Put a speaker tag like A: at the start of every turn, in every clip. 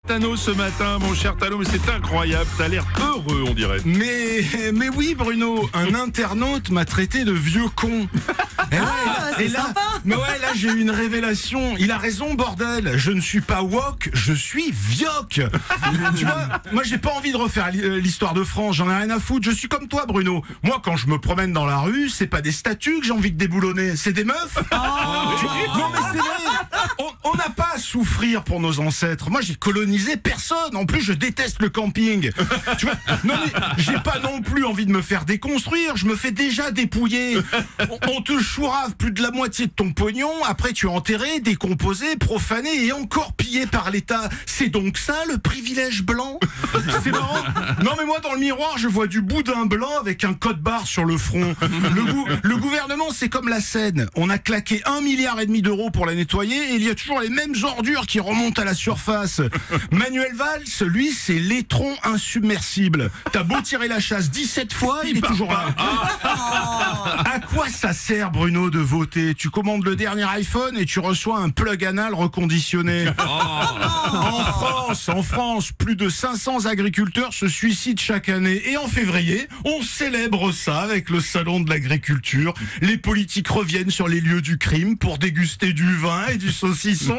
A: Tano ce matin, mon cher Tano, mais c'est incroyable, t'as l'air heureux on dirait.
B: Mais oui Bruno, un internaute m'a traité de vieux con.
C: C'est sympa.
B: Mais ouais, là j'ai eu une révélation. Il a raison bordel, je ne suis pas woke, je suis vioque. Tu vois, moi j'ai pas envie de refaire l'histoire de France, j'en ai rien à foutre. Je suis comme toi Bruno. Moi quand je me promène dans la rue, c'est pas des statues que j'ai envie de déboulonner, c'est des meufs. Non mais c'est vrai, on n'a pas à souffrir pour nos ancêtres. Moi j'ai colonisé personne, en plus je déteste le camping. Tu vois, non mais j'ai pas non plus envie de me faire déconstruire, je me fais déjà dépouiller. On te chourave plus de la moitié de ton pognon, après tu es enterré, décomposé, profané et encore pillé par l'État. C'est donc ça le privilège blanc? C'est marrant. Non mais moi dans le miroir je vois du boudin blanc avec un code barre sur le front. Le gouvernement c'est comme la Seine, on a claqué 1,5 milliard d'euros pour la nettoyer et il y a toujours les mêmes ordures qui remontent à la surface. Manuel Valls, lui c'est l'étron insubmersible. T'as beau tirer la chasse 17 fois, il est toujours là. À quoi ça sert Bruno de voter? Tu commandes le dernier iPhone et tu reçois un plug anal reconditionné. En France, plus de 500 agriculteurs se suicident chaque année. Et en février, on célèbre ça avec le salon de l'agriculture. Les politiques reviennent sur les lieux du crime pour déguster du vin et du saucisson.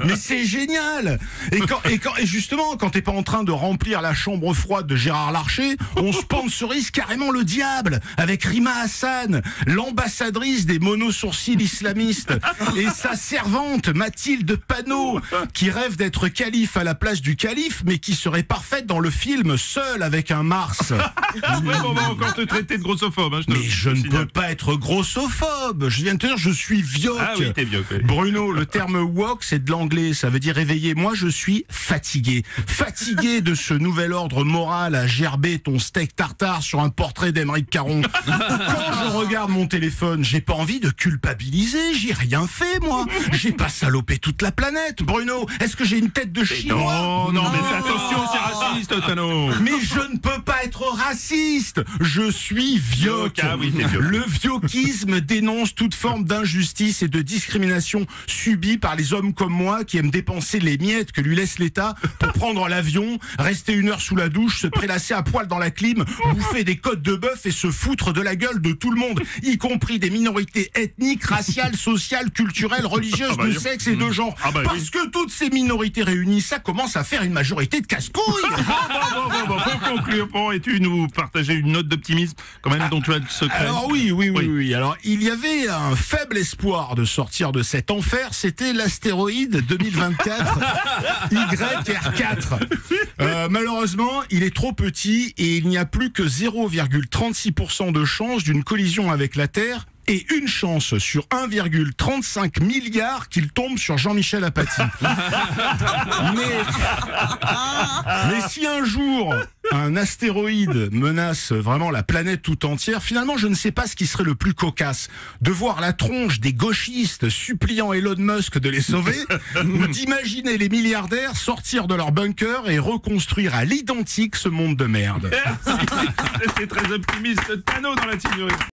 B: Mais c'est génial. Et justement, quand t'es pas en train de remplir la chambre froide de Gérard Larcher, on sponsorise carrément le diable avec Rima Hassan, l'ambassadrice des monosourcils islamistes, et sa servante Mathilde Panot, qui rêve d'être calife à la place du calife, mais qui serait parfaite dans le film Seul avec un Mars.
A: Ouais, on va encore te traiter de grossophobe. Hein,
B: Mais je ne peux pas être grossophobe. Je viens de te dire, je suis vioque.
A: Ah oui, t'es vioque. Oui.
B: Bruno, le terme woke, c'est de l'anglais. Ça veut dire réveillé. Moi, je suis fatigué. Fatigué de ce nouvel ordre moral à gerber ton steak tartare sur un portrait d'Aymeric Caron. Quand je regarde mon téléphone, j'ai pas envie de culpabiliser. J'ai rien fait, moi. J'ai pas salopé toute la planète. Bruno, est-ce que j'ai une tête de chinois?
A: Non, mais fais attention, c'est raciste, Tano.
B: Mais je ne peux pas être raciste. Je suis vioque.
A: Ah oui, t'es vioque.
B: Le vioquisme dénonce toute forme d'injustice et de discrimination subie par les hommes comme moi qui aiment dépenser les miettes que lui laisse l'État pour prendre l'avion, rester 1 heure sous la douche, se prélasser à poil dans la clim, bouffer des côtes de bœuf et se foutre de la gueule de tout le monde, y compris des minorités ethniques, raciales, sociales, culturelles, religieuses, de sexe et de genre. Parce que toutes ces minorités réunies, ça commence à faire une majorité de casse-couilles.
A: Bon, pour conclure, pourrais-tu nous partager une note d'optimisme quand même dont tu as le secret?
B: Alors oui. Alors il y avait un faible espoir de sortir de cet enfer, c'était l'astéroïde 2024 YR4. Malheureusement, il est trop petit et il n'y a plus que 0,36% de chance d'une collision avec la Terre et une chance sur 1,35 milliard qu'il tombe sur Jean-Michel Apathy. Mais si un jour un astéroïde menace vraiment la planète tout entière, finalement je ne sais pas ce qui serait le plus cocasse, de voir la tronche des gauchistes suppliant Elon Musk de les sauver, ou d'imaginer les milliardaires sortir de leur bunker et reconstruire à l'identique ce monde de merde.
A: C'est très optimiste, Tano dans la team.